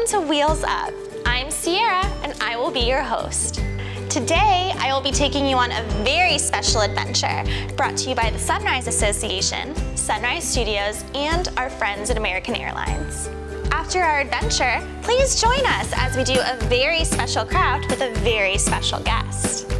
Welcome to Wheels Up. I'm Ciera and I will be your host. Today, I will be taking you on a very special adventure brought to you by the Sunrise Association, Sunrise Studios, and our friends at American Airlines. After our adventure, please join us as we do a very special craft with a very special guest.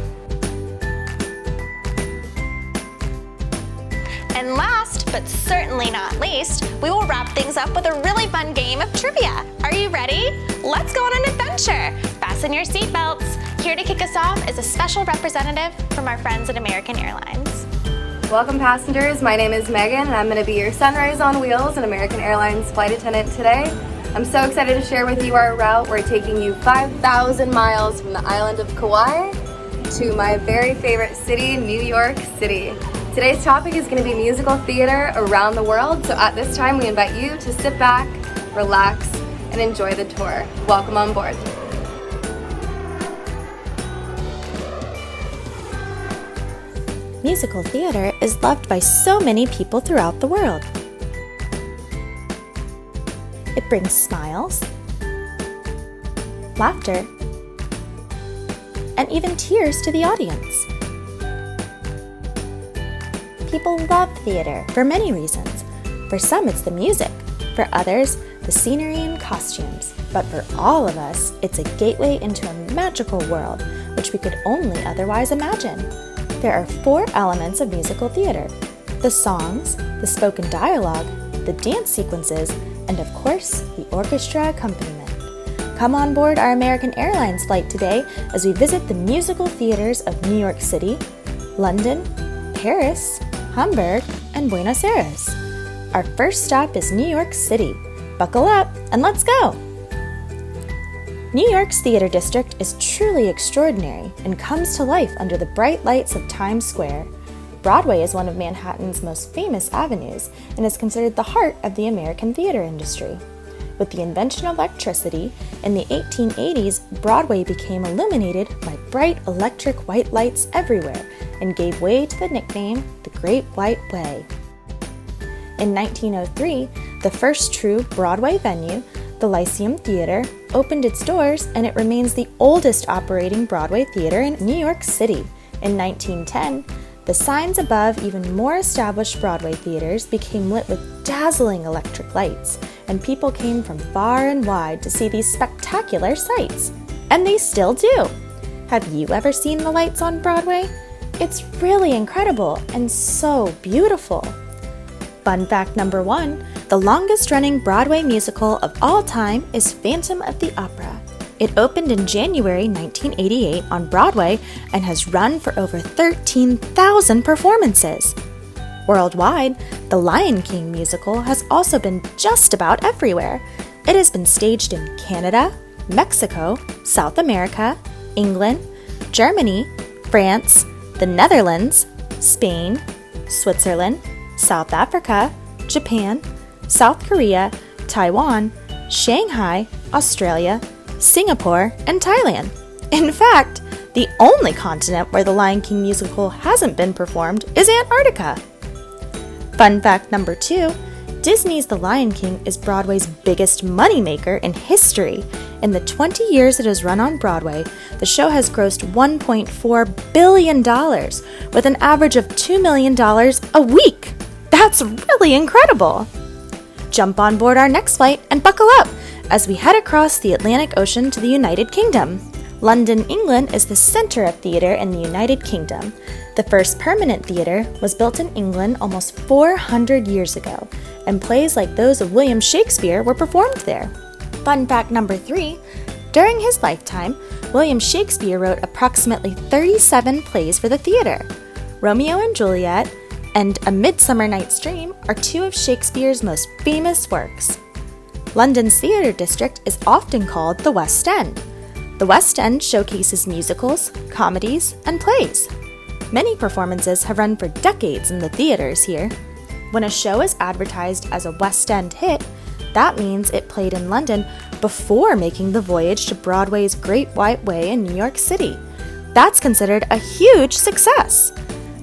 And last, but certainly not least, we will wrap things up with a really fun game of trivia. Are you ready? Let's go on an adventure. Fasten your seatbelts. Here to kick us off is a special representative from our friends at American Airlines. Welcome passengers, my name is Megan and I'm going to be your Sunrise on Wheels and American Airlines flight attendant today. I'm so excited to share with you our route. We're taking you 5,000 miles from the island of Kauai to my very favorite city, New York City. Today's topic is going to be musical theater around the world, so at this time we invite you to sit back, relax, and enjoy the tour. Welcome on board. Musical theater is loved by so many people throughout the world. It brings smiles, laughter, and even tears to the audience. People love theater for many reasons. For some, it's the music. For others, the scenery and costumes. But for all of us, it's a gateway into a magical world, which we could only otherwise imagine. There are 4 elements of musical theater: the songs, the spoken dialogue, the dance sequences, and of course, the orchestra accompaniment. Come on board our American Airlines flight today as we visit the musical theaters of New York City, London, Paris, Hamburg, and Buenos Aires. Our first stop is New York City. Buckle up and let's go! New York's theater district is truly extraordinary and comes to life under the bright lights of Times Square. Broadway is one of Manhattan's most famous avenues and is considered the heart of the American theater industry. With the invention of electricity, in the 1880s, Broadway became illuminated by bright electric white lights everywhere and gave way to the nickname the Great White Way. In 1903, the first true Broadway venue, the Lyceum Theater, opened its doors and it remains the oldest operating Broadway theater in New York City. In 1910, the signs above even more established Broadway theaters became lit with dazzling electric lights, and people came from far and wide to see these spectacular sights. And they still do! Have you ever seen the lights on Broadway? It's really incredible and so beautiful. Fun fact number 1, the longest-running Broadway musical of all time is Phantom of the Opera. It opened in January 1988 on Broadway and has run for over 13,000 performances. Worldwide, the Lion King musical has also been just about everywhere. It has been staged in Canada, Mexico, South America, England, Germany, France, the Netherlands, Spain, Switzerland, South Africa, Japan, South Korea, Taiwan, Shanghai, Australia, Singapore, and Thailand. In fact, the only continent where the Lion King musical hasn't been performed is Antarctica. Fun fact number 2, Disney's The Lion King is Broadway's biggest moneymaker in history. In the 20 years it has run on Broadway, the show has grossed $1.4 billion, with an average of $2 million a week. That's really incredible! Jump on board our next flight and buckle up as we head across the Atlantic Ocean to the United Kingdom. London, England is the center of theater in the United Kingdom. The first permanent theater was built in England almost 400 years ago, and plays like those of William Shakespeare were performed there. Fun fact number 3, during his lifetime, William Shakespeare wrote approximately 37 plays for the theater. Romeo and Juliet and A Midsummer Night's Dream are 2 of Shakespeare's most famous works. London's theater district is often called the West End. The West End showcases musicals, comedies, and plays. Many performances have run for decades in the theaters here. When a show is advertised as a West End hit, that means it played in London before making the voyage to Broadway's Great White Way in New York City. That's considered a huge success.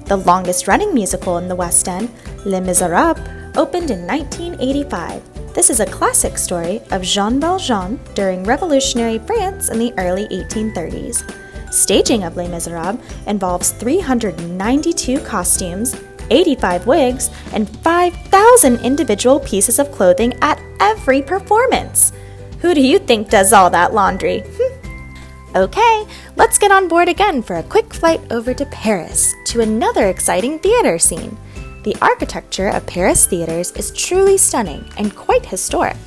The longest-running musical in the West End, Les Miserables, opened in 1985. This is a classic story of Jean Valjean during revolutionary France in the early 1830s. Staging of Les Miserables involves 392 costumes, 85 wigs, and 5,000 individual pieces of clothing at every performance. Who do you think does all that laundry? Okay, let's get on board again for a quick flight over to Paris, to another exciting theater scene. The architecture of Paris theaters is truly stunning and quite historic.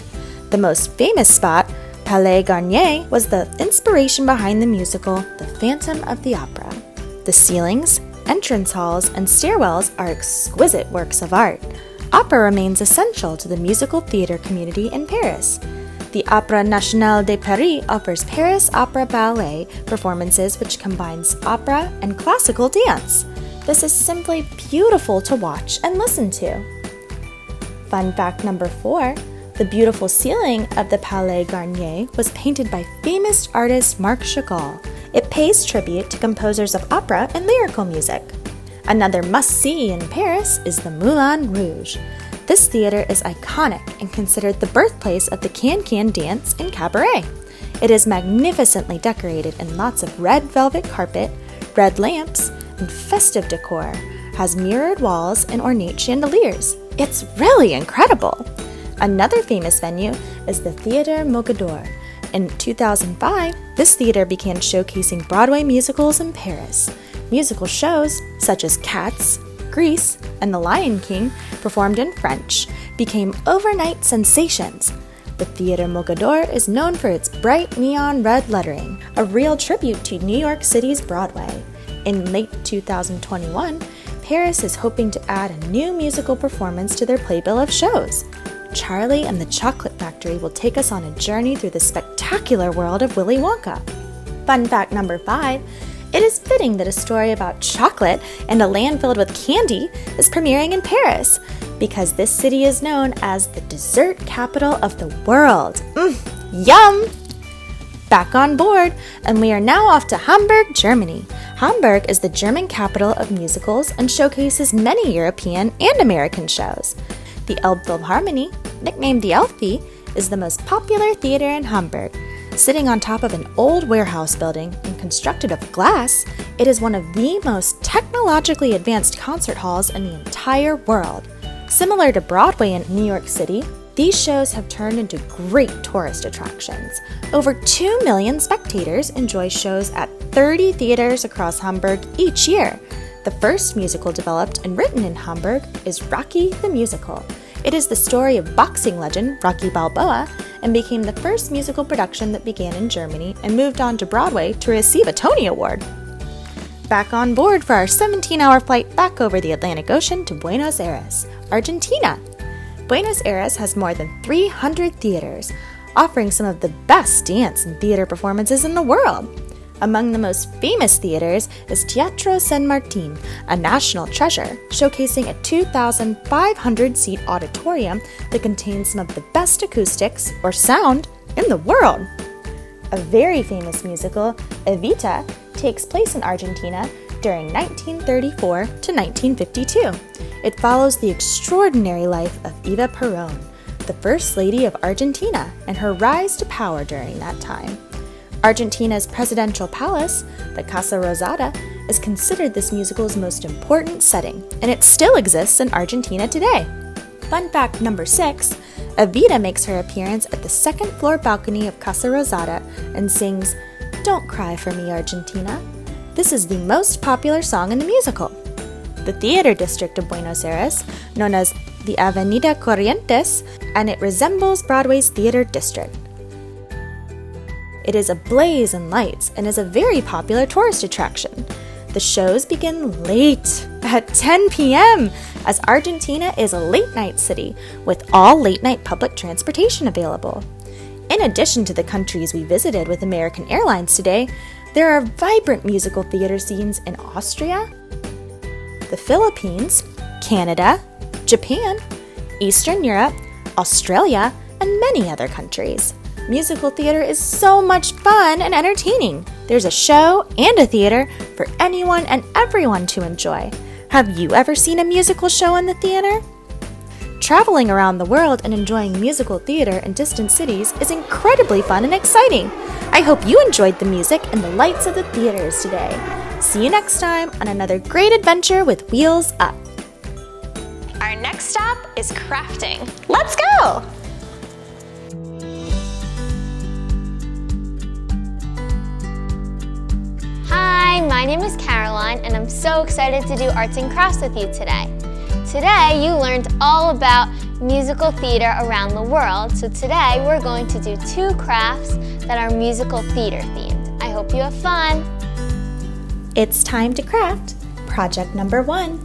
The most famous spot, Palais Garnier, was the inspiration behind the musical The Phantom of the Opera. The ceilings, entrance halls, and stairwells are exquisite works of art. Opera remains essential to the musical theater community in Paris. The Opéra National de Paris offers Paris Opera Ballet performances which combines opera and classical dance. This is simply beautiful to watch and listen to. Fun fact number 4, the beautiful ceiling of the Palais Garnier was painted by famous artist Marc Chagall. It pays tribute to composers of opera and lyrical music. Another must-see in Paris is the Moulin Rouge. This theater is iconic and considered the birthplace of the can-can dance and cabaret. It is magnificently decorated in lots of red velvet carpet, red lamps, and festive decor, has mirrored walls and ornate chandeliers. It's really incredible! Another famous venue is the Theatre Mogador. In 2005, this theater began showcasing Broadway musicals in Paris. Musical shows such as Cats, Grease, and The Lion King, performed in French, became overnight sensations. The Theatre Mogador is known for its bright neon red lettering, a real tribute to New York City's Broadway. In late 2021, Paris is hoping to add a new musical performance to their playbill of shows. Charlie and the Chocolate Factory will take us on a journey through the spectacular world of Willy Wonka. Fun fact number 5, it is fitting that a story about chocolate and a land filled with candy is premiering in Paris, because this city is known as the dessert capital of the world. Yum! Back on board, and we are now off to Hamburg, Germany. Hamburg is the German capital of musicals and showcases many European and American shows. The Elbphilharmonie, nicknamed the Elfie, is the most popular theater in Hamburg. Sitting on top of an old warehouse building and constructed of glass, it is one of the most technologically advanced concert halls in the entire world. Similar to Broadway in New York City, these shows have turned into great tourist attractions. Over 2 million spectators enjoy shows at 30 theaters across Hamburg each year. The first musical developed and written in Hamburg is Rocky the Musical. It is the story of boxing legend Rocky Balboa and became the first musical production that began in Germany and moved on to Broadway to receive a Tony Award. Back on board for our 17-hour flight back over the Atlantic Ocean to Buenos Aires, Argentina. Buenos Aires has more than 300 theaters, offering some of the best dance and theater performances in the world. Among the most famous theaters is Teatro San Martin, a national treasure, showcasing a 2,500-seat auditorium that contains some of the best acoustics or sound in the world. A very famous musical, Evita, takes place in Argentina during 1934 to 1952. It follows the extraordinary life of Eva Perón, the First Lady of Argentina, and her rise to power during that time. Argentina's presidential palace, the Casa Rosada, is considered this musical's most important setting, and it still exists in Argentina today. Fun fact number 6, Evita makes her appearance at the second-floor balcony of Casa Rosada and sings, "Don't Cry for Me, Argentina." This is the most popular song in the musical. The theater district of Buenos Aires, known as the Avenida Corrientes, and it resembles Broadway's theater district. It is ablaze in lights and is a very popular tourist attraction. The shows begin late, at 10 p.m., as Argentina is a late-night city with all late-night public transportation available. In addition to the countries we visited with American Airlines today, there are vibrant musical theater scenes in Austria, the Philippines, Canada, Japan, Eastern Europe, Australia, and many other countries. Musical theater is so much fun and entertaining. There's a show and a theater for anyone and everyone to enjoy. Have you ever seen a musical show in the theater? Traveling around the world and enjoying musical theater in distant cities is incredibly fun and exciting. I hope you enjoyed the music and the lights of the theaters today. See you next time on another great adventure with Wheels Up. Our next stop is crafting. Let's go! Hi, my name is Caroline, and I'm so excited to do arts and crafts with you today. Today, you learned all about musical theater around the world, so today we're going to do 2 crafts that are musical theater themed. I hope you have fun! It's time to craft project number 1,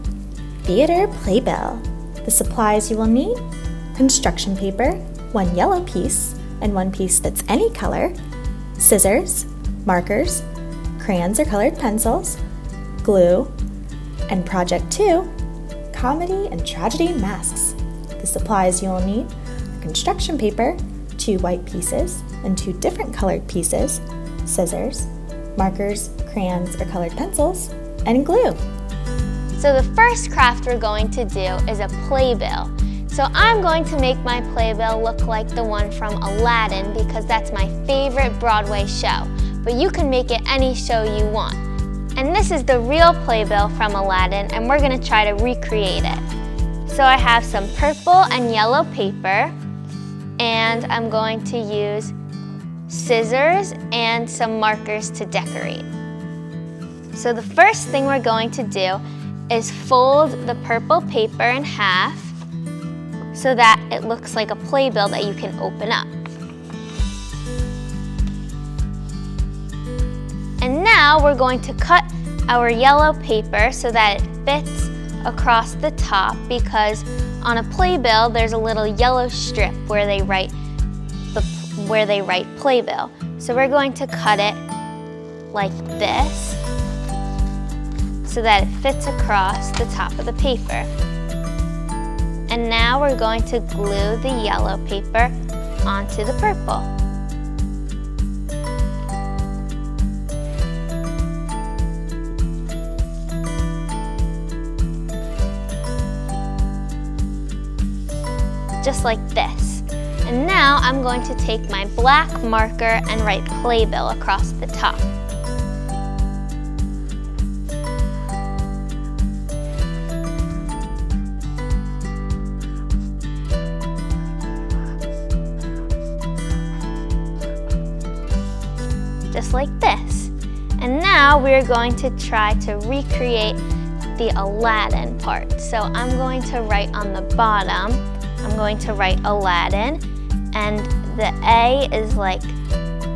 theater playbill. The supplies you will need: construction paper, 1 yellow piece, and 1 piece that's any color, scissors, markers, crayons or colored pencils, glue, and project 2, comedy and tragedy masks. The supplies you will need are construction paper, 2 white pieces, and 2 different colored pieces, scissors, markers, crayons or colored pencils, and glue. So the first craft we're going to do is a playbill. So I'm going to make my playbill look like the one from Aladdin because that's my favorite Broadway show. But you can make it any show you want. And this is the real playbill from Aladdin, and we're going to try to recreate it. So I have some purple and yellow paper, and I'm going to use scissors and some markers to decorate. So the first thing we're going to do is fold the purple paper in half so that it looks like a playbill that you can open up. And now we're going to cut our yellow paper so that it fits across the top, because on a playbill there's a little yellow strip where they write playbill. So we're going to cut it like this so that it fits across the top of the paper. And now we're going to glue the yellow paper onto the purple. Just like this. And now I'm going to take my black marker and write playbill across the top. Just like this. And now we're going to try to recreate the Aladdin part. So I'm going to write on the bottom, I'm going to write Aladdin, and the A is like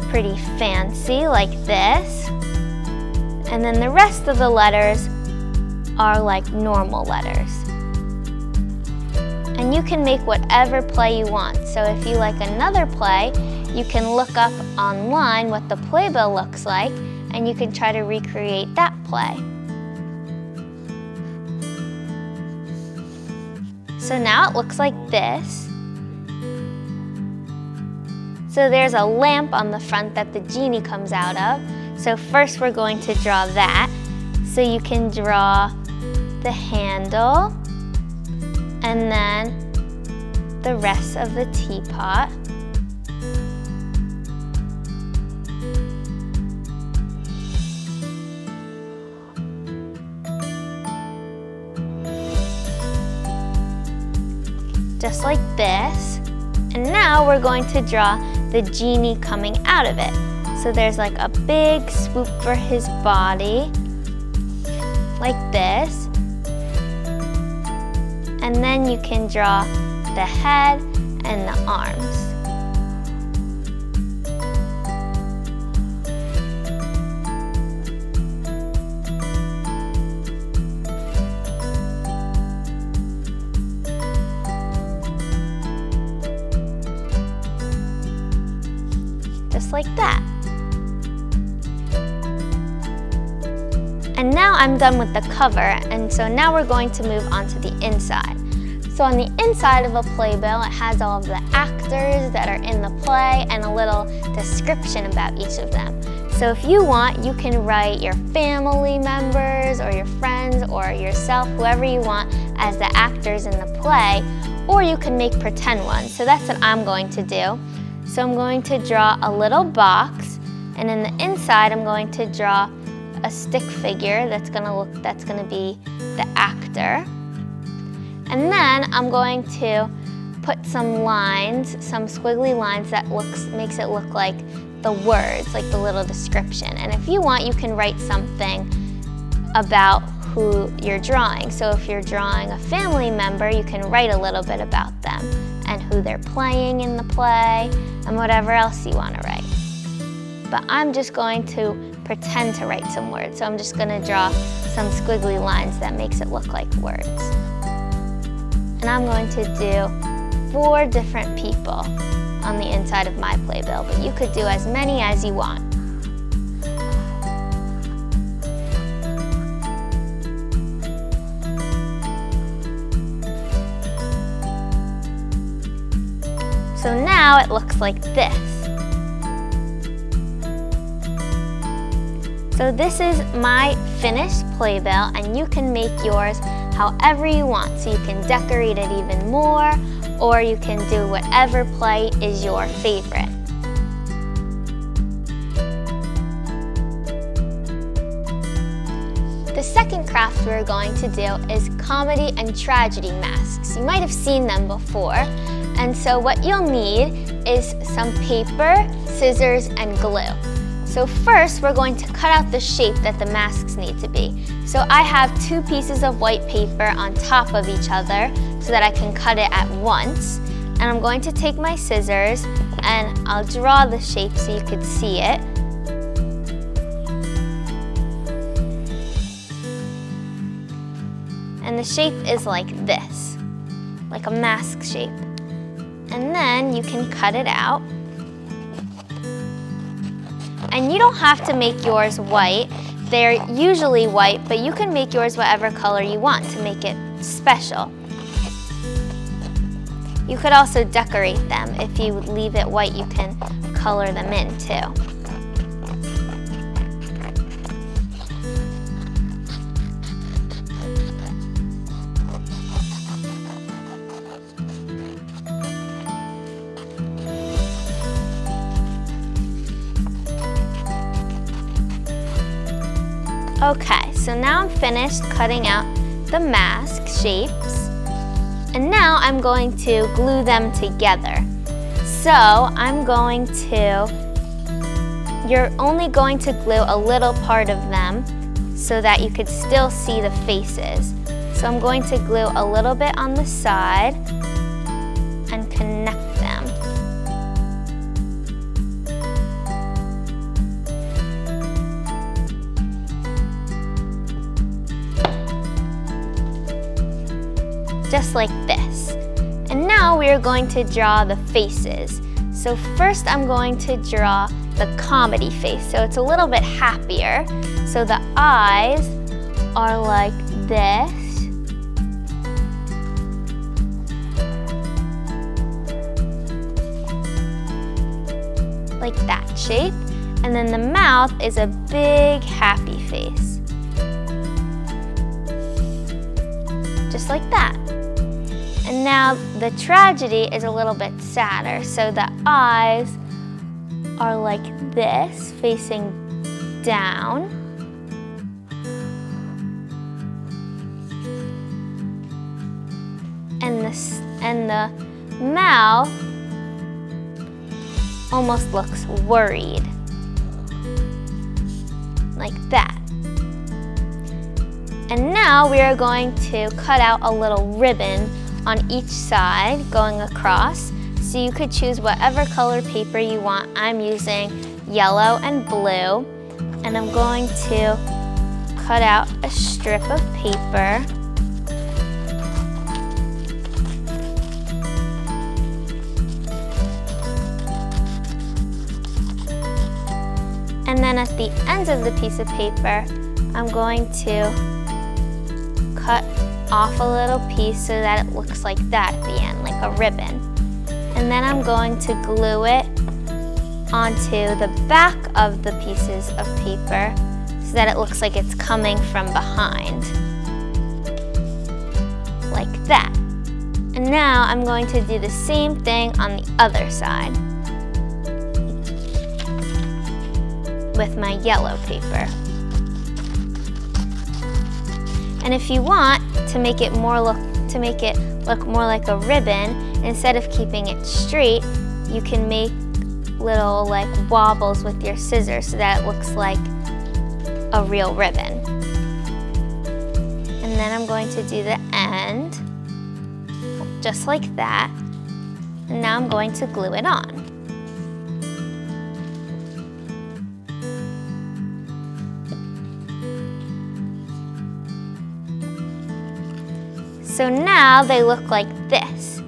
pretty fancy, like this. And then the rest of the letters are like normal letters. And you can make whatever play you want. So if you like another play, you can look up online what the playbill looks like, and you can try to recreate that play. So now it looks like this. So there's a lamp on the front that the genie comes out of. So first we're going to draw that. So you can draw the handle and then the rest of the teapot. Just like this. And now we're going to draw the genie coming out of it. So there's like a big swoop for his body, like this. And then you can draw the head and the arms. Just like that. And now I'm done with the cover, and so now we're going to move on to the inside. So on the inside of a playbill, it has all of the actors that are in the play and a little description about each of them. So if you want, you can write your family members or your friends or yourself, whoever you want, as the actors in the play, or you can make pretend ones. So that's what I'm going to do. So I'm going to draw a little box, and in the inside I'm going to draw a stick figure that's gonna be the actor. And then I'm going to put some lines, some squiggly lines that makes it look like the words, like the little description. And if you want, you can write something about who you're drawing. So if you're drawing a family member, you can write a little bit about them and who they're playing in the play and whatever else you want to write. But I'm just going to pretend to write some words. So I'm just going to draw some squiggly lines that makes it look like words. And I'm going to do 4 different people on the inside of my playbill, but you could do as many as you want. So now it looks like this. So this is my finished playbill, and you can make yours however you want. So you can decorate it even more, or you can do whatever play is your favorite. The second craft we're going to do is comedy and tragedy masks. You might have seen them before. And so what you'll need is some paper, scissors, and glue. So first, we're going to cut out the shape that the masks need to be. So I have 2 pieces of white paper on top of each other so that I can cut it at once. And I'm going to take my scissors and I'll draw the shape so you could see it. And the shape is like this, like a mask shape. And then you can cut it out. And you don't have to make yours white. They're usually white, but you can make yours whatever color you want to make it special. You could also decorate them. If you leave it white, you can color them in too. Okay, so now I'm finished cutting out the mask shapes, and now I'm going to glue them together. So you're only going to glue a little part of them so that you could still see the faces. So I'm going to glue a little bit on the side and connect them. Just like this. And now we are going to draw the faces. So first I'm going to draw the comedy face. So it's a little bit happier. So the eyes are like this. Like that shape. And then the mouth is a big happy face. Just like that. And now the tragedy is a little bit sadder. So the eyes are like this, facing down. And the mouth almost looks worried. Like that. And now we are going to cut out a little ribbon on each side going across. So you could choose whatever color paper you want. I'm using yellow and blue. And I'm going to cut out a strip of paper. And then at the ends of the piece of paper, I'm going to cut off a little piece so that it looks like that at the end, like a ribbon. And then I'm going to glue it onto the back of the pieces of paper so that it looks like it's coming from behind. that. And now I'm going to do the same thing on the other side with my yellow paper. And if you want to make it look more like a ribbon, instead of keeping it straight, you can make little like wobbles with your scissors so that it looks like a real ribbon. And then I'm going to do the end, just like that. And now I'm going to glue it on. So now they look like this.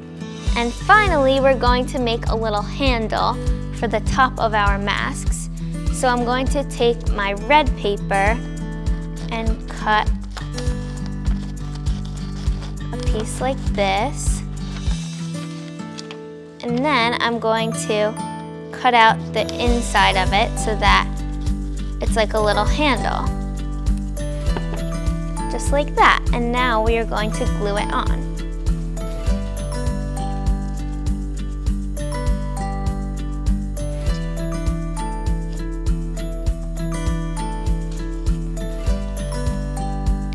And finally, we're going to make a little handle for the top of our masks. So I'm going to take my red paper and cut a piece like this. And then I'm going to cut out the inside of it so that it's like a little handle. Just like that. And now we are going to glue it on.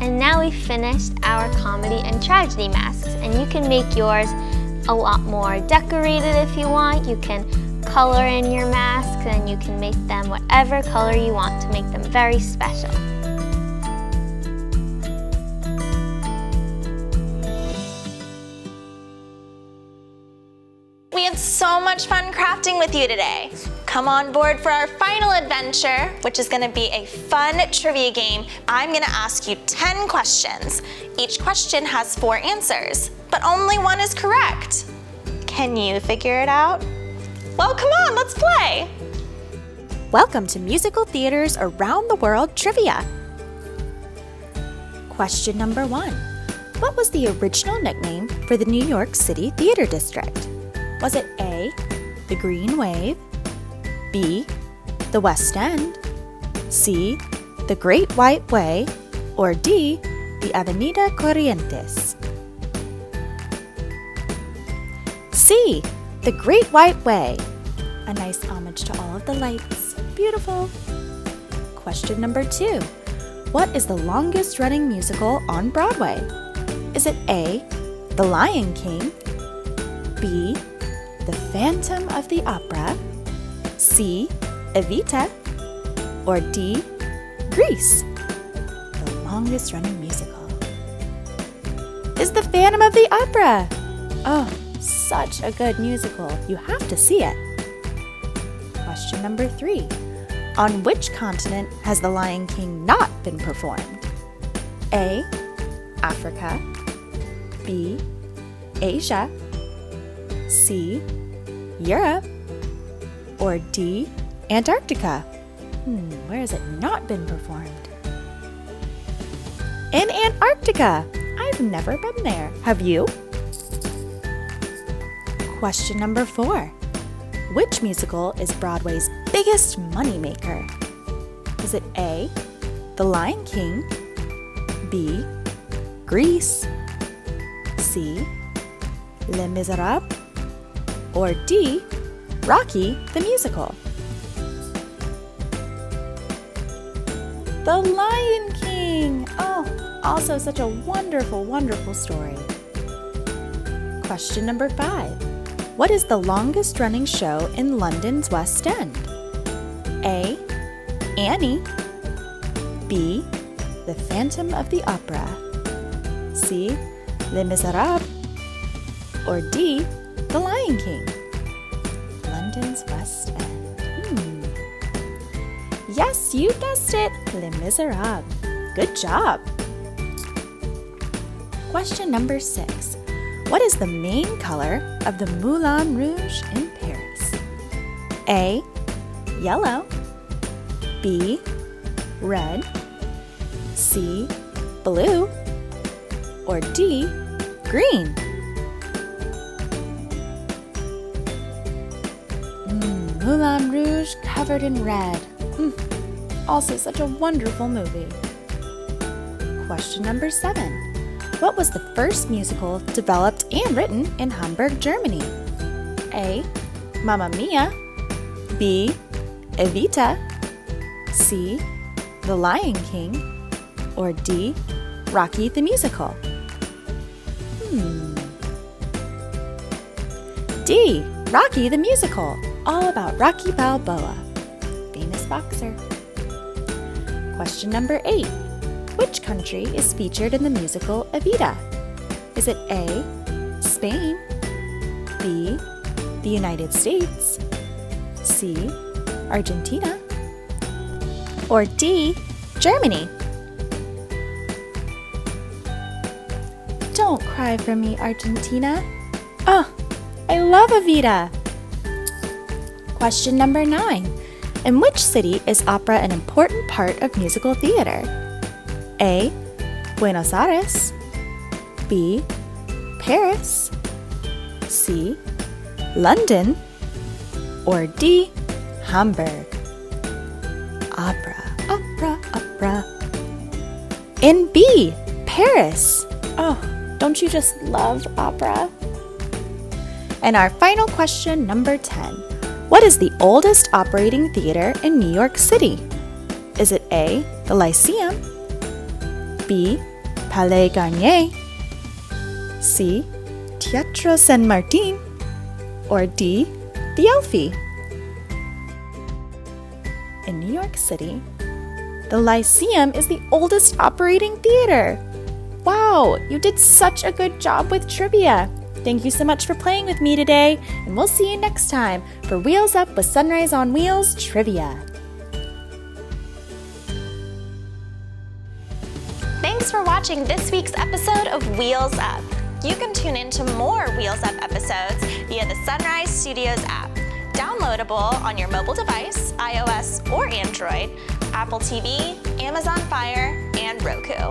And now we've finished our comedy and tragedy masks, and you can make yours a lot more decorated if you want. You can color in your masks and you can make them whatever color you want to make them very special. We had so much fun crafting with you today. Come on board for our final adventure, which is gonna be a fun trivia game. I'm gonna ask you 10 questions. Each question has 4 answers, but only one is correct. Can you figure it out? Well, come on, let's play. Welcome to Musical Theaters Around the World Trivia. Question number 1. What was the original nickname for the New York City Theater District? Was it A, the Green Wave, B, the West End, C, the Great White Way, or D, the Avenida Corrientes? C, the Great White Way. A nice homage to all of the lights. Beautiful. Question number 2. What is the longest running musical on Broadway? Is it A, The Lion King, B, The Phantom of the Opera, C, Evita, or D, Grease? The longest running musical is The Phantom of the Opera. Oh, such a good musical. You have to see it. Question number 3. On which continent has The Lion King not been performed? A, Africa, B, Asia, C, Europe, or D, Antarctica? Where has it not been performed? In Antarctica. I've never been there. Have you? Question number 4. Which musical is Broadway's biggest moneymaker? Is it A, The Lion King, B, Grease, C, Les Miserables, or D, Rocky the Musical? The Lion King! Oh, also such a wonderful, wonderful story. Question number 5. What is the longest running show in London's West End? A, Annie, B, The Phantom of the Opera, C, Les Miserables, or D, The Lion King? London's West End. Yes, you guessed it, Les Miserables. Good job. Question number 6. What is the main color of the Moulin Rouge in Paris? A, yellow, B, red, C, blue, or D, green? Moulin Rouge covered in red. Also such a wonderful movie. Question number 7. What was the first musical developed and written in Hamburg, Germany? A. Mamma Mia. B. Evita. C. The Lion King. Or D. Rocky the Musical. D. Rocky the Musical. All about Rocky Balboa, famous boxer. Question number 8. Which country is featured in the musical Evita? Is it A. Spain, B. the United States, C. Argentina, or D. Germany? Don't cry for me, Argentina. Oh, I love Evita. Question number 9. In which city is opera an important part of musical theater? A. Buenos Aires, B. Paris, C. London, or D. Hamburg? Opera, opera, opera. In B. Paris. Oh, don't you just love opera? And our final question, number 10. What is the oldest operating theater in New York City? Is it A. the Lyceum, B. Palais Garnier, C. Teatro San Martin, or D. the Elfi? In New York City, the Lyceum is the oldest operating theater. Wow, you did such a good job with trivia. Thank you so much for playing with me today, and we'll see you next time for Wheels Up with Sunrise on Wheels Trivia. Thanks for watching this week's episode of Wheels Up. You can tune in to more Wheels Up episodes via the Sunrise Studios app, downloadable on your mobile device, iOS or Android, Apple TV, Amazon Fire, and Roku.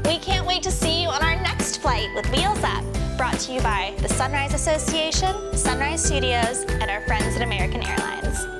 We can't wait to see you on our next flight with Wheels Up, brought to you by the Sunrise Association, Sunrise Studios, and our friends at American Airlines.